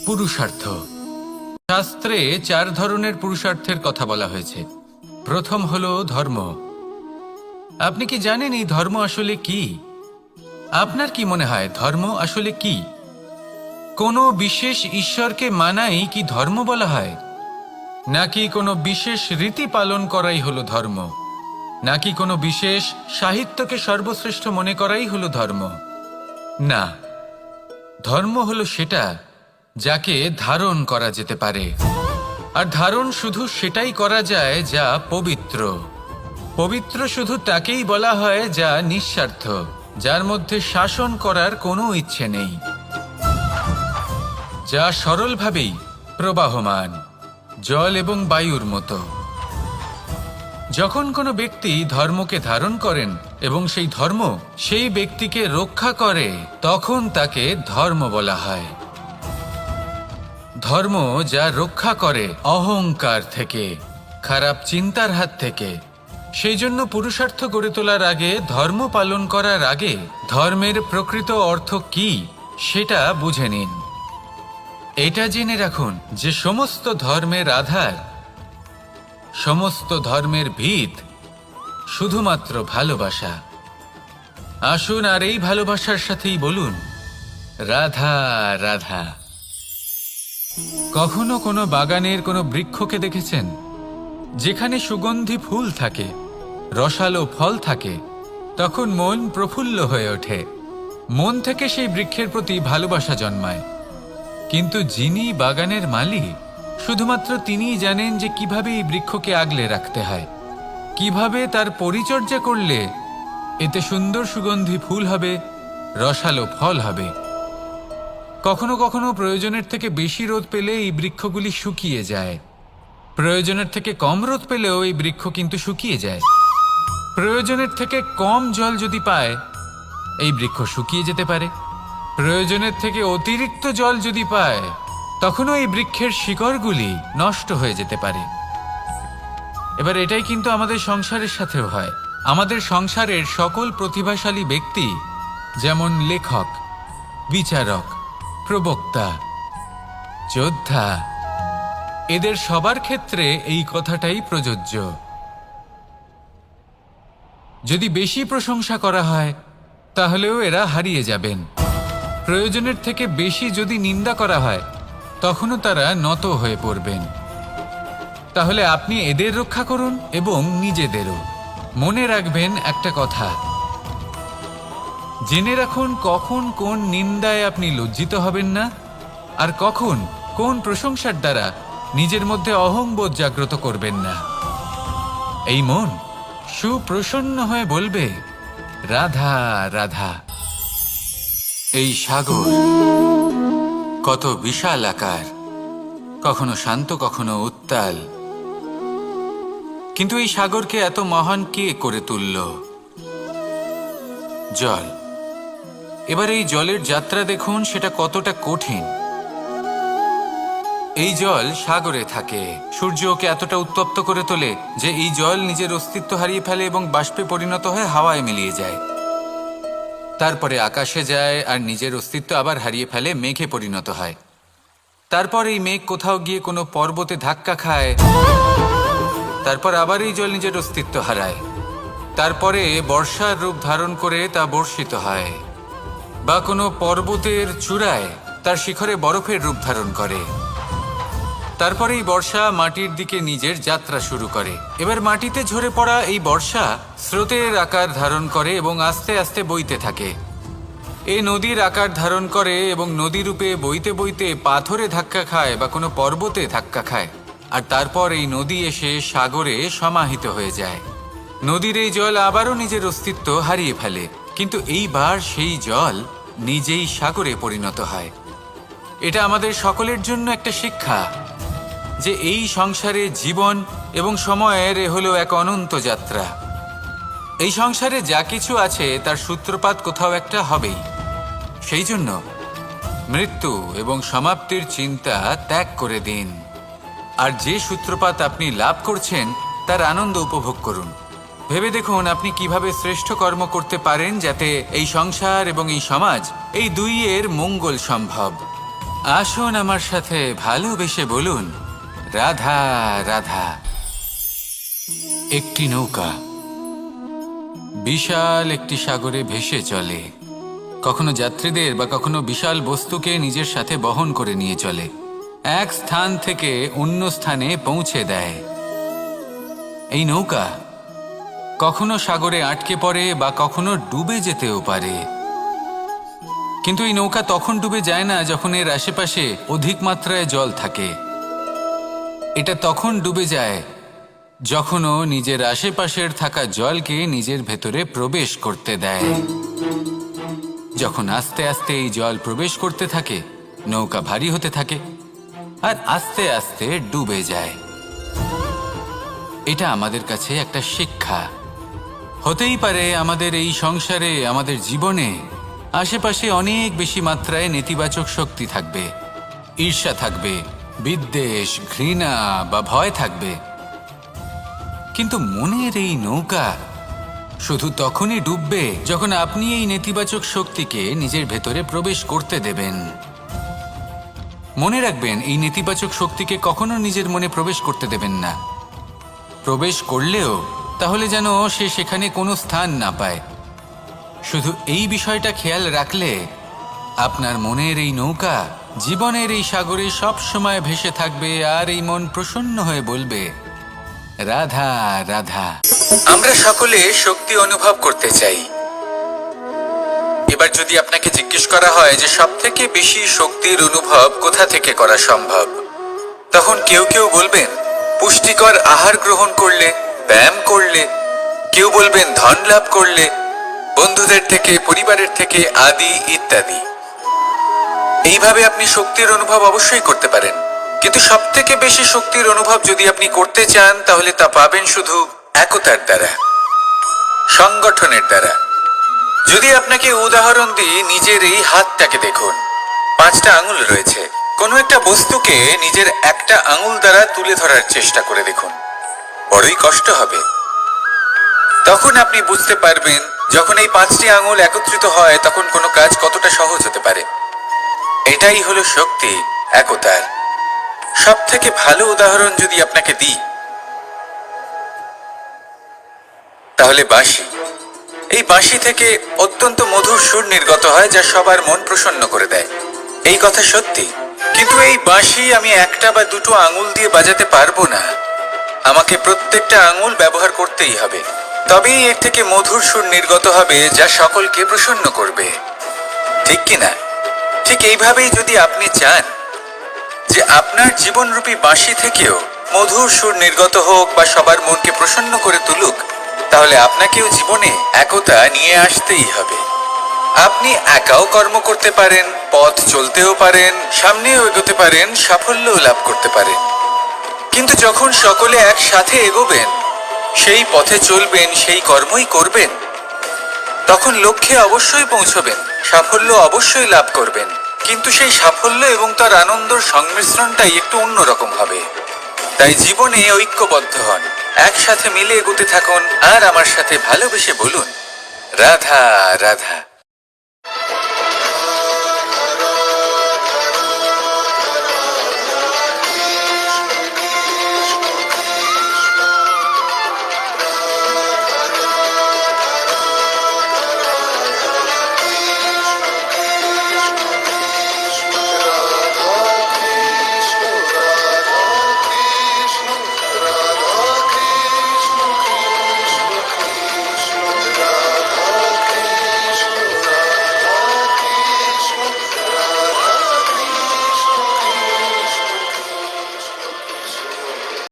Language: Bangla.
পুরুষার্থ। শাস্ত্রে 4 ধরনের পুরুষার্থের কথা বলা হয়েছে। প্রথম হলো ধর্ম। আপনি কি জানেন এই ধর্ম আসলে কি? আপনার কি মনে হয় ধর্ম আসলে কি? কোনো বিশেষ ঈশ্বরকে মানাই কি ধর্ম বলা হয়? নাকি কোনো বিশেষ রীতি পালন করাই হলো ধর্ম? নাকি কোনো বিশেষ সাহিত্যকে সর্বশ্রেষ্ঠ মনে করাই হলো ধর্ম? না, ধর্ম হলো সেটা যাকে ধারণ করা যেতে পারে। আর ধারণ শুধু সেটাই করা যায় যা পবিত্র। পবিত্র শুধু তাকেই বলা হয় যা নিঃস্বার্থ, যার মধ্যে শাসন করার কোনো ইচ্ছে নেই, যা সরলভাবেই প্রবাহমান, জল এবং বায়ুর মতো। যখন কোনো ব্যক্তি ধর্মকে ধারণ করেন এবং সেই ধর্ম সেই ব্যক্তিকে রক্ষা করে, তখন তাকে ধর্ম বলা হয়। ধর্ম যা রক্ষা করে অহংকার থেকে, খারাপ চিন্তার হাত থেকে। সেই জন্য পুরুষার্থ গড়ে তোলার আগে, ধর্ম পালন করার আগে, ধর্মের প্রকৃত অর্থ কি সেটা বুঝে নিন। এটা জেনে রাখুন যে সমস্ত ধর্মের আধার, সমস্ত ধর্মের ভিত শুধুমাত্র ভালোবাসা। আসুন আর এই ভালোবাসার সাথেই বলুন রাধা রাধা। কখনো কোনো বাগানের কোনো বৃক্ষকে দেখেছেন যেখানে সুগন্ধি ফুল থাকে, রসালো ফল থাকে? তখন মন প্রফুল্ল হয়ে ওঠে, মন থেকে সেই বৃক্ষের প্রতি ভালোবাসা জন্মায়। কিন্তু যিনি বাগানের মালিক, শুধুমাত্র তিনিই জানেন যে কিভাবে এই বৃক্ষকে আগলে রাখতে হয়, কিভাবে তার পরিচর্যা করলে এতে সুন্দর সুগন্ধি ফুল হবে, রসালো ফল হবে। কখনো কখনো প্রয়োজনের থেকে বেশি রোদ পেলে এই বৃক্ষগুলি শুকিয়ে যায়, প্রয়োজনের থেকে কম রোদ পেলেও এই বৃক্ষ কিন্তু শুকিয়ে যায়। প্রয়োজনের থেকে কম জল যদি পায়, এই বৃক্ষ শুকিয়ে যেতে পারে। প্রয়োজনের থেকে অতিরিক্ত জল যদি পায়, তখনও এই বৃক্ষের শিকড়গুলি নষ্ট হয়ে যেতে পারে। এবার এটাই কিন্তু আমাদের সংসারের সাথেও হয়। আমাদের সংসারের সকল প্রতিভাশালী ব্যক্তি, যেমন লেখক, বিচারক, প্রবক্তা, যোদ্ধা, এদের সবার ক্ষেত্রে এই কথাটাই প্রযোজ্য। যদি বেশি প্রশংসা করা হয়, তাহলেও এরা হারিয়ে যাবেন। প্রয়োজনের থেকে বেশি যদি নিন্দা করা হয়, তখনও তারা নত হয়ে পড়বেন। তাহলে আপনি এদের রক্ষা করুন এবং নিজেদেরও। মনে রাখবেন একটা কথা, জেনে রাখুন কখন কোন নিন্দায় আপনি লজ্জিত হবেন না, আর কখন কোন প্রশংসার দ্বারা নিজের মধ্যে অহংবোধ জাগ্রত করবেন না। এই মন সুপ্রসন্ন হয়ে বলবে রাধা রাধা। এই সাগর কত বিশাল আকার, কখনো শান্ত কখনো উত্তাল, কিন্তু এই সাগরকে এত মহান কে করে তুলল? জল। এবার এই জলের যাত্রা দেখুন, সেটা কতটা কঠিন। এই জল সাগরে থাকে, সূর্য ওকে এতটা উত্তপ্ত করে তোলে যে এই জল নিজের অস্তিত্ব হারিয়ে ফেলে এবং বাষ্পে পরিণত হয়ে হাওয়ায় মিলিয়ে যায়। তারপরে আকাশে যায় আর নিজের অস্তিত্ব আবার হারিয়ে ফেলে, মেঘে পরিণত হয়। তারপর এই মেঘ কোথাও গিয়ে কোনো পর্বতে ধাক্কা খায়, তারপর আবার এই জল নিজের অস্তিত্ব হারায়। তারপরে বর্ষার রূপ ধারণ করে তা বর্ষিত হয়, বা কোনো পর্বতের চূড়ায় তার শিখরে বরফের রূপ ধারণ করে। তারপরে এই বর্ষা মাটির দিকে নিজের যাত্রা শুরু করে। এবার মাটিতে ঝরে পড়া এই বর্ষা স্রোতের আকার ধারণ করে এবং আস্তে আস্তে বইতে থাকে। এ নদীর আকার ধারণ করে এবং নদী রূপে বইতে বইতে পাথরে ধাক্কা খায় বা কোনো পর্বতে ধাক্কা খায়, আর তারপর এই নদী এসে সাগরে সমাহিত হয়ে যায়। নদীর এই জল আবারও নিজের অস্তিত্ব হারিয়ে ফেলে, কিন্তু এইবার সেই জল নিজেই সাগরে পরিণত হয়। এটা আমাদের সকলের জন্য একটা শিক্ষা যে এই সংসারে জীবন এবং সময়ের হলো এক অনন্ত যাত্রা। এই সংসারে যা কিছু আছে তার সূত্রপাত কোথাও একটা হবেই। সেই জন্য মৃত্যু এবং সমাপ্তির চিন্তা ত্যাগ করে দিন, আর যে সূত্রপাত আপনি লাভ করছেন তার আনন্দ উপভোগ করুন। ভেবে দেখুন আপনি কিভাবে শ্রেষ্ঠ কর্ম করতে পারেন যাতে এই সংসার এবং এই সমাজ, এই দুইয়ের মঙ্গল সম্ভব। আসুন আমার সাথে ভালোবেসে বলুন, রাধা রাধা। একটি নৌকা বিশাল একটি সাগরে ভেসে চলে, কখনো যাত্রীদের বা কখনো বিশাল বস্তুকে নিজের সাথে বহন করে নিয়ে চলে, এক স্থান থেকে অন্য স্থানে পৌঁছে দেয়। এই নৌকা কখনো সাগরে আটকে পড়ে বা কখনো ডুবে যেতেও পারে, কিন্তু এই নৌকা তখন ডুবে যায় না যখন এর আশেপাশে অধিক মাত্রায় জল থাকে। এটা তখন ডুবে যায় যখন ও নিজের আশেপাশের থাকা জলকে নিজের ভেতরে প্রবেশ করতে দেয়। যখন আস্তে আস্তে এই জল প্রবেশ করতে থাকে, নৌকা ভারী হতে থাকে আর আস্তে আস্তে ডুবে যায়। এটা আমাদের কাছে একটা শিক্ষা। হতেই পারে আমাদের এই সংসারে, আমাদের জীবনে আশেপাশে অনেক বেশি মাত্রায় নেতিবাচক শক্তি থাকবে, ঈর্ষা থাকবে, বিদ্বেষ, ঘৃণা বা ভয় থাকবে, কিন্তু মনের এই নৌকা শুধু তখনই ডুববে যখন আপনি এই নেতিবাচক শক্তিকে নিজের ভেতরে প্রবেশ করতে দেবেন। মনে রাখবেন, এই নেতিবাচক শক্তিকে কখনো নিজের মনে প্রবেশ করতে দেবেন না। প্রবেশ করলেও তাহলে যেন সে সেখানে কোনো স্থান না পায়। শুধু এই বিষয়টা খেয়াল রাখলে আপনার মনের এই নৌকা জীবনের এই সাগরে সব সময় ভেসে থাকবে আর এই মন প্রসন্ন হয়ে বলবে, রাধা রাধা। আমরা সকলে শক্তি অনুভব করতে চাই। এবার যদি আপনাকে জিজ্ঞেস করা হয় যে সবথেকে বেশি শক্তির অনুভব কোথা থেকে করা সম্ভব, তখন কেউ কেউ বলবেন পুষ্টিকর আহার গ্রহণ করলে, ব্যায়াম করলে, কেউ বলবেন ধন লাভ করলে, বন্ধুদের থেকে, পরিবারের থেকে, আদি ইত্যাদি। এইভাবে আপনি শক্তির অনুভব অবশ্যই করতে পারেন, কিন্তু সবথেকে বেশি শক্তির অনুভব যদি আপনি করতে চান তাহলে তা পাবেন শুধু একতার দ্বারা, সংগঠনের দ্বারা। যদি আপনাকে উদাহরণ দিই, নিজের এই হাতটাকে দেখুন, 5টা আঙুল রয়েছে। কোনো একটা বস্তুকে নিজের একটা আঙুল দ্বারা তুলে ধরার চেষ্টা করে দেখুন, বড়ই কষ্ট হবে। তখন আপনি বুঝতে পারবেন যখন এই 5টি আঙুল একত্রিত হয় তখন কোনো কাজ কতটা সহজ হতে পারে। এটাই হলো শক্তি, একতার। সব থেকে ভালো উদাহরণ যদি আপনাকে দিই তাহলে বাঁশি। এই বাঁশি থেকে অত্যন্ত মধুর সুর নির্গত হয় যা সবার মন প্রসন্ন করে দেয়। এই কথা সত্যি, কিন্তু এই বাঁশি আমি একটা বা দুটো আঙুল দিয়ে বাজাতে পারবো না। আমাকে প্রত্যেকটা আঙুল ব্যবহার করতেই হবে, তবেই এর থেকে মধুর সুর নির্গত হবে যা সকলকে প্রসন্ন করবে, ঠিক কিনা? ঠিক এইভাবেই যদি আপনি চান যে আপনার জীবনরূপী বাঁশি থেকেও মধুর সুর নির্গত হোক বা সবার মনকে প্রসন্ন করে তুলুক, তাহলে আপনাকেও জীবনে একতা নিয়ে আসতেই হবে। আপনি একাও কর্ম করতে পারেন, পথ চলতেও পারেন, সামনেও এগোতে পারেন, সাফল্যও লাভ করতে পারেন, কিন্তু যখন সকলে একসাথে এগোবেন, সেই পথে চলবেন, সেই কর্মই করবেন, তখন লক্ষ্যে অবশ্যই পৌঁছবেন, সাফল্য অবশ্যই লাভ করবেন, কিন্তু সেই সাফল্য এবং তার আনন্দর সংমিশ্রণটাই একটু অন্যরকম হবে। তাই জীবনে ঐক্যবদ্ধ হন, একসাথে মিলে এগোতে থাকুন আর আমার সাথে ভালোবেসে বলুন, রাধা রাধা।